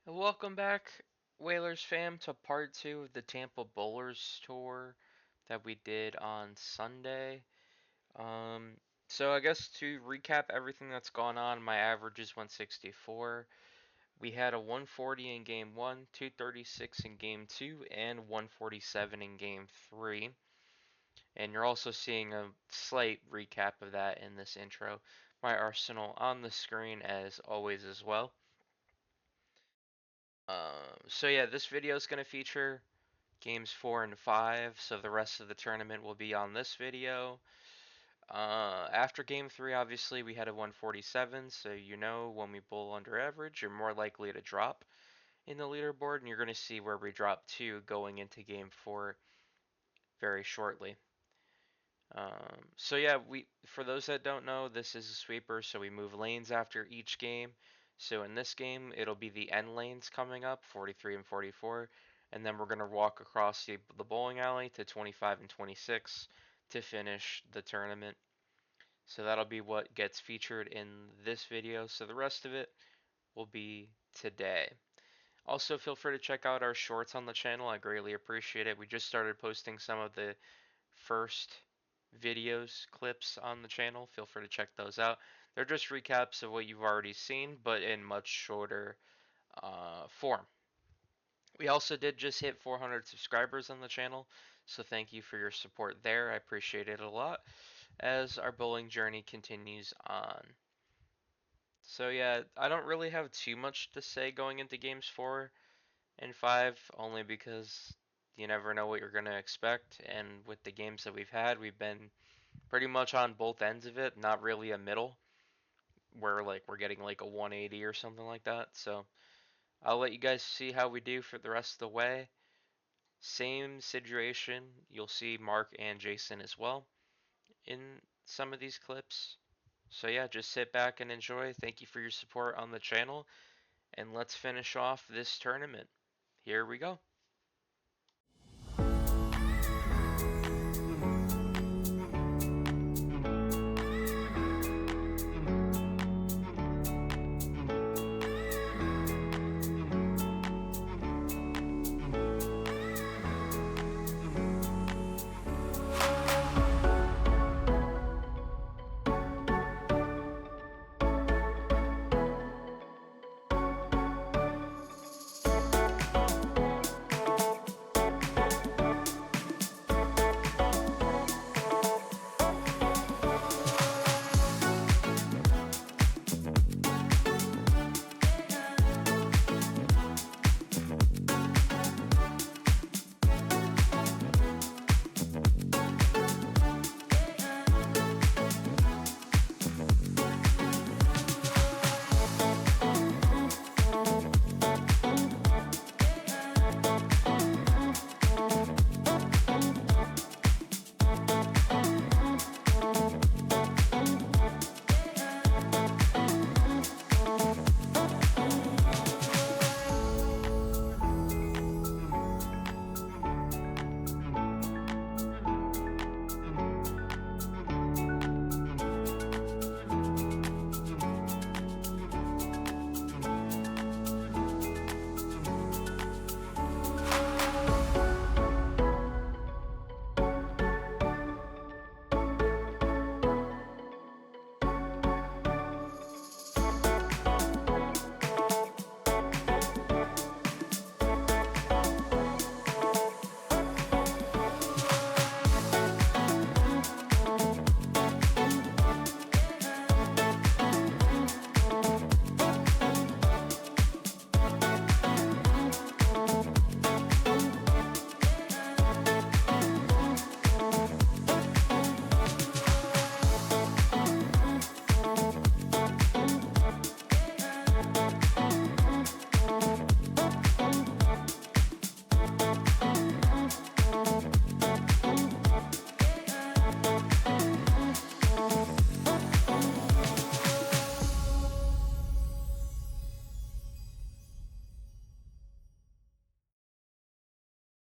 Welcome back, Whalers fam, to part two of the Tampa Bowlers Tour that we did on Sunday. Um, so I guess to recap everything that's gone on, my average is 164. We had a 140 in game one, 236 in game two, and 147 in game three. And you're also seeing a slight recap of that in this intro. My arsenal on the screen as always as well. So yeah, this video is going to feature games 4 and 5, so the rest of the tournament will be on this video. After game 3, obviously, we had a 147, so you know when we bowl under average, you're more likely to drop in the leaderboard, and you're going to see where we drop to going into game 4 very shortly. So yeah, for those that don't know, this is a sweeper, so we move lanes after each game. So in this game, it'll be the end lanes coming up, 43 and 44, and then we're gonna walk across the bowling alley to 25 and 26 to finish the tournament. So that'll be what gets featured in this video. So the rest of it will be today. Also, feel free to check out our shorts on the channel. I greatly appreciate it. We just started posting some of the first videos, clips on the channel. Feel free to check those out. They're just recaps of what you've already seen, but in much shorter form. We also did just hit 400 subscribers on the channel, so thank you for your support there. I appreciate it a lot as our bowling journey continues on. So yeah, I don't really have too much to say going into games 4 and 5, only because you never know what you're going to expect, and with the games that we've had, we've been pretty much on both ends of it, not really a middle where like we're getting like a 180 or something like that. So I'll let you guys see how we do for the rest of the way. Same situation, you'll see Mark and Jason as well in some of these clips. So yeah, just sit back and enjoy. Thank you for your support on the channel, and let's finish off this tournament. Here we go.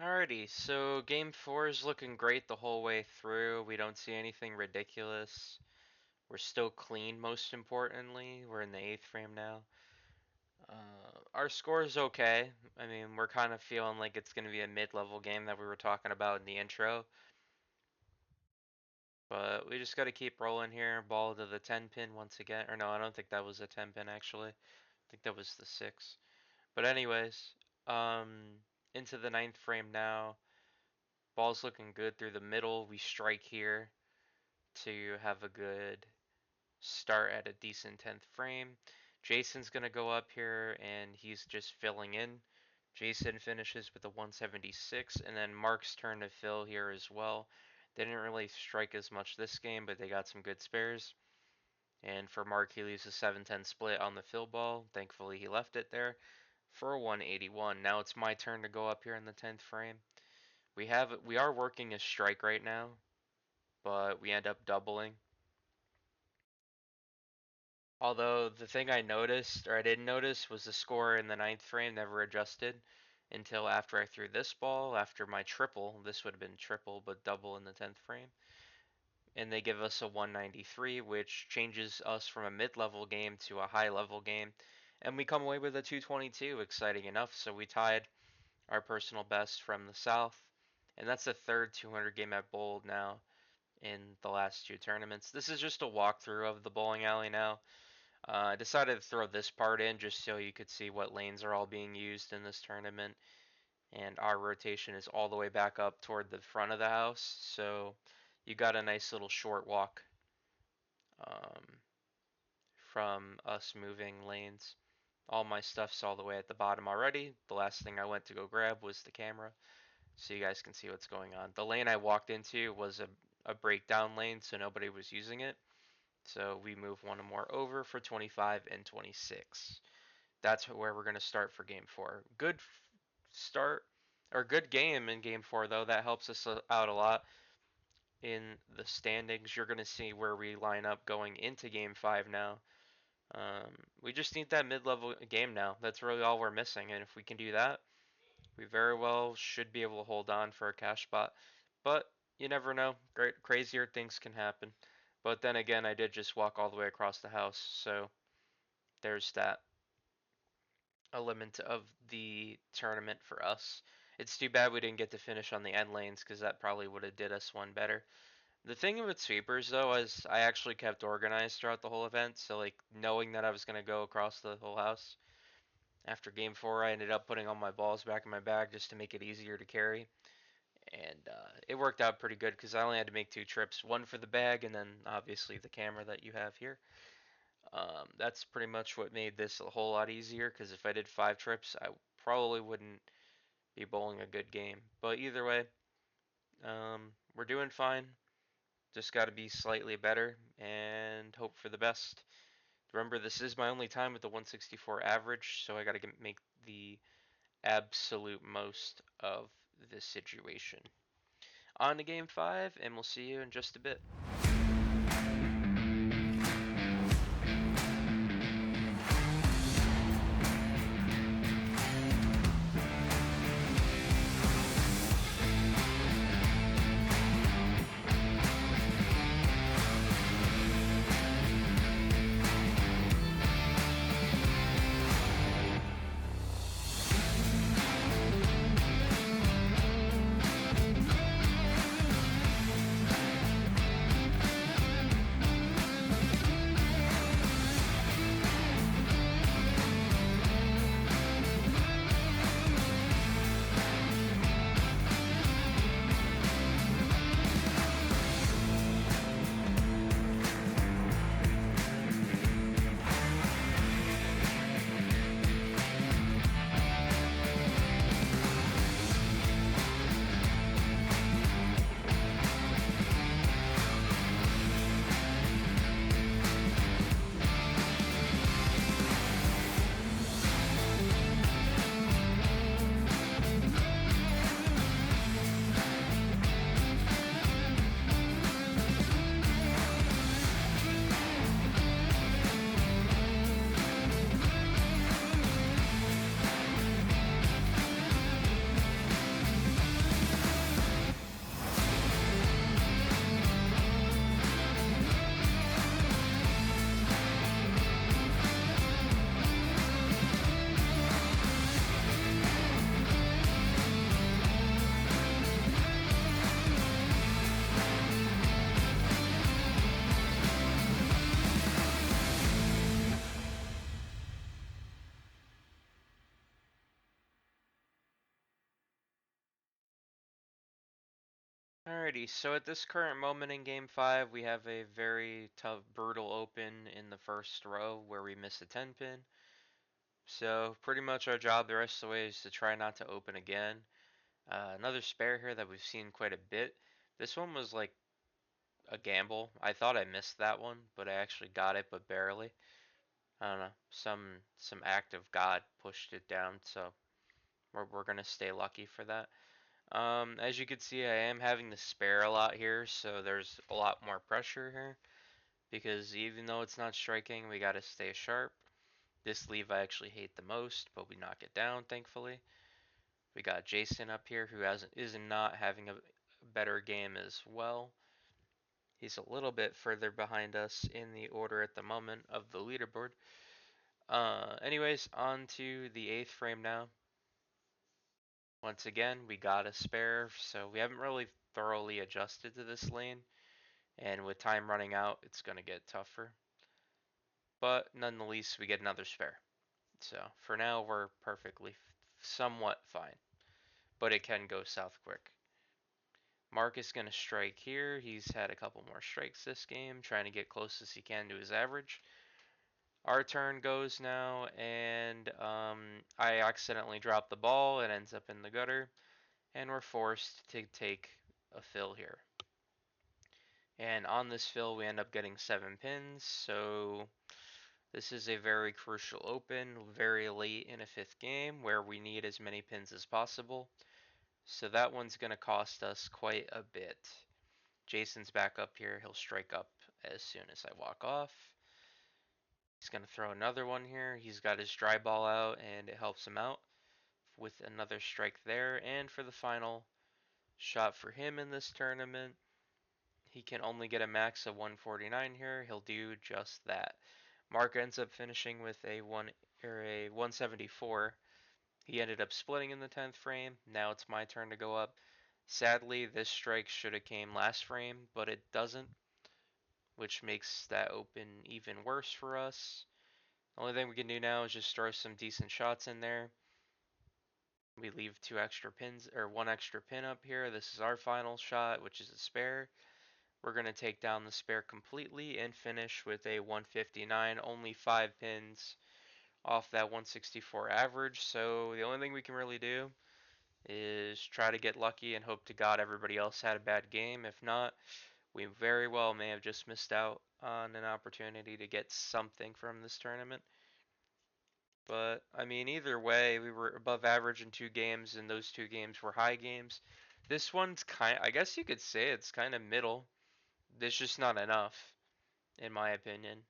Alrighty, so game 4 is looking great the whole way through. We don't see anything ridiculous. We're still clean, most importantly. We're in the 8th frame now. Our score is okay. I mean, we're kind of feeling like it's going to be a mid-level game that we were talking about in the intro. But we just got to keep rolling here. Ball to the 10 pin once again. Or no, I don't think that was a 10 pin actually. I think that was the 6. But anyways, um, into the 9th frame now. Ball's looking good through the middle. We strike here to have a good start at a decent 10th frame. Jason's going to go up here and he's just filling in. Jason finishes with a 176, and then Mark's turn to fill here as well. They didn't really strike as much this game, but they got some good spares. And for Mark, he leaves a 7-10 split on the fill ball. Thankfully, he left it there for a 181. Now it's my turn to go up here in the 10th frame. We are working a strike right now, but we end up doubling. Although the thing I noticed, or I didn't notice, was the score in the 9th frame never adjusted until after I threw this ball, after my triple. This would have been triple, but double in the 10th frame. And they give us a 193, which changes us from a mid-level game to a high-level game. And we come away with a 222, exciting enough. So we tied our personal best from the South. And that's the third 200 game at Bold now in the last 2 tournaments. This is just a walkthrough of the bowling alley now. I decided to throw this part in just so you could see what lanes are all being used in this tournament. And our rotation is all the way back up toward the front of the house. So you got a nice little short walk um, from us moving lanes. All my stuff's all the way at the bottom already. The last thing I went to go grab was the camera, so you guys can see what's going on. The lane I walked into was a breakdown lane, so nobody was using it. So we move one more over for 25 and 26. That's where we're going to start for game 4. Good start, or good game in game 4 though. That helps us out a lot in the standings. You're going to see where we line up going into game 5 now. We just need that mid-level game now. That's really all we're missing, and if we can do that, we very well should be able to hold on for a cash spot. But you never know. Crazier things can happen. But then again, I did just walk all the way across the house, so there's that element of the tournament for us. It's too bad we didn't get to finish on the end lanes because that probably would have did us one better. The thing with sweepers though is I actually kept organized throughout the whole event, so like knowing that I was gonna go across the whole house. After game 4, I ended up putting all my balls back in my bag just to make it easier to carry, and it worked out pretty good because I only had to make 2 trips, one for the bag and then obviously the camera that you have here. That's pretty much what made this a whole lot easier because if I did 5 trips, I probably wouldn't be bowling a good game. But either way, we're doing fine. Just got to be slightly better and hope for the best. Remember, this is my only time with the 164 average, so I got to make the absolute most of this situation. On to game 5, and we'll see you in just a bit. Alrighty, so at this current moment in Game 5, we have a very tough, brutal open in the first row where we miss a 10 pin. So pretty much our job the rest of the way is to try not to open again. Another spare here that we've seen quite a bit. This one was like a gamble. I thought I missed that one, but I actually got it, but barely. I don't know. Some act of God pushed it down, so we're gonna stay lucky for that. As you can see, I am having to spare a lot here, so there's a lot more pressure here. Because even though it's not striking, we gotta stay sharp. This leave I actually hate the most, but we knock it down, thankfully. We got Jason up here who is not having a better game as well. He's a little bit further behind us in the order at the moment of the leaderboard. Anyways, on to the 8th frame now. Once again, we got a spare, so we haven't really thoroughly adjusted to this lane. And with time running out, it's going to get tougher. But nonetheless, we get another spare. So for now, we're perfectly somewhat fine. But it can go south quick. Mark is going to strike here. He's had a couple more strikes this game, trying to get close as he can to his average. Our turn goes now, and I accidentally dropped the ball. It ends up in the gutter, and we're forced to take a fill here. And on this fill, we end up getting 7 pins, so this is a very crucial open, very late in a 5th game, where we need as many pins as possible. So that one's going to cost us quite a bit. Jason's back up here. He'll strike up as soon as I walk off. He's going to throw another one here. He's got his dry ball out, and it helps him out with another strike there. And for the final shot for him in this tournament, he can only get a max of 149 here. He'll do just that. Mark ends up finishing with a 174. He ended up splitting in the 10th frame. Now it's my turn to go up. Sadly, this strike should have came last frame, but it doesn't, which makes that open even worse for us. The only thing we can do now is just throw some decent shots in there. We leave 2 extra pins, or 1 extra pin up here. This is our final shot, which is a spare. We're going to take down the spare completely and finish with a 159, only 5 pins off that 164 average. So the only thing we can really do is try to get lucky and hope to God everybody else had a bad game. If not, we very well may have just missed out on an opportunity to get something from this tournament. But I mean, either way, we were above average in 2 games, and those 2 games were high games. This one's I guess you could say it's kind of middle. There's just not enough, in my opinion.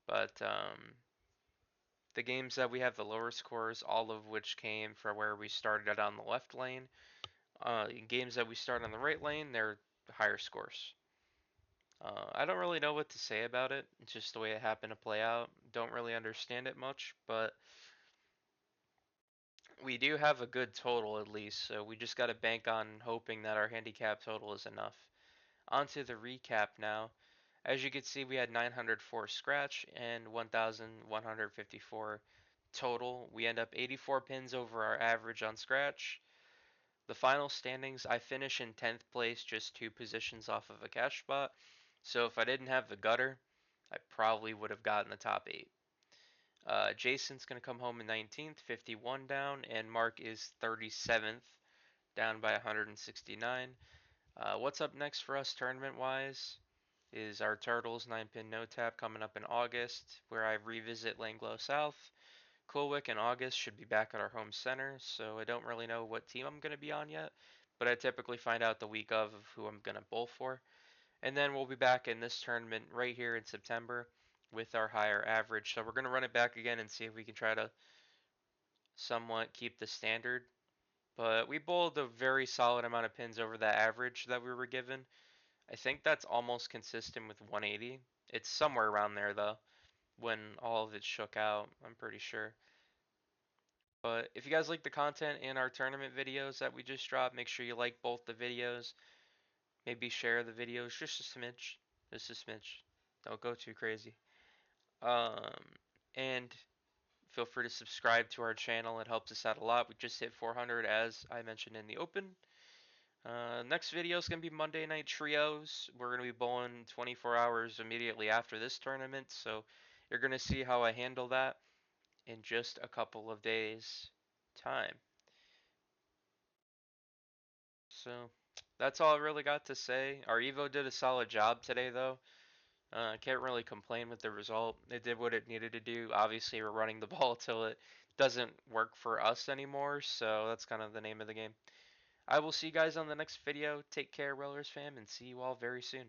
But the games that we have the lower scores, all of which came from where we started on the left lane. Games that we start on the right lane, they're higher scores. I don't really know what to say about it. It's just the way it happened to play out. Don't really understand it much, but we do have a good total at least, so we just got to bank on hoping that our handicap total is enough. On to the recap now. As you can see, we had 904 scratch and 1,154 total. We end up 84 pins over our average on scratch. The final standings, I finish in 10th place, just 2 positions off of a cash spot. So if I didn't have the gutter, I probably would have gotten the top 8. Jason's going to come home in 19th, 51 down, and Mark is 37th, down by 169. What's up next for us tournament-wise is our Turtles 9-pin no-tap coming up in August, where I revisit Langlo South. Coolwick in August should be back at our home center, so I don't really know what team I'm going to be on yet, but I typically find out the week of who I'm going to bowl for. And then we'll be back in this tournament right here in September with our higher average. So we're going to run it back again and see if we can try to somewhat keep the standard. But we bowled a very solid amount of pins over that average that we were given. I think that's almost consistent with 180. It's somewhere around there though, when all of it shook out, I'm pretty sure. But if you guys like the content in our tournament videos that we just dropped, make sure you like both the videos. Maybe share the videos just a smidge. Just a smidge. Don't go too crazy. Um, and feel free to subscribe to our channel. It helps us out a lot. We just hit 400 as I mentioned in the open. Next video is going to be Monday Night Trios. We're going to be bowling 24 hours immediately after this tournament, so you're going to see how I handle that in just a couple of days' time. So that's all I really got to say. Our Evo did a solid job today, though. I can't really complain with the result. It did what it needed to do. Obviously, we're running the ball till it doesn't work for us anymore, so that's kind of the name of the game. I will see you guys on the next video. Take care, Rollers fam, and see you all very soon.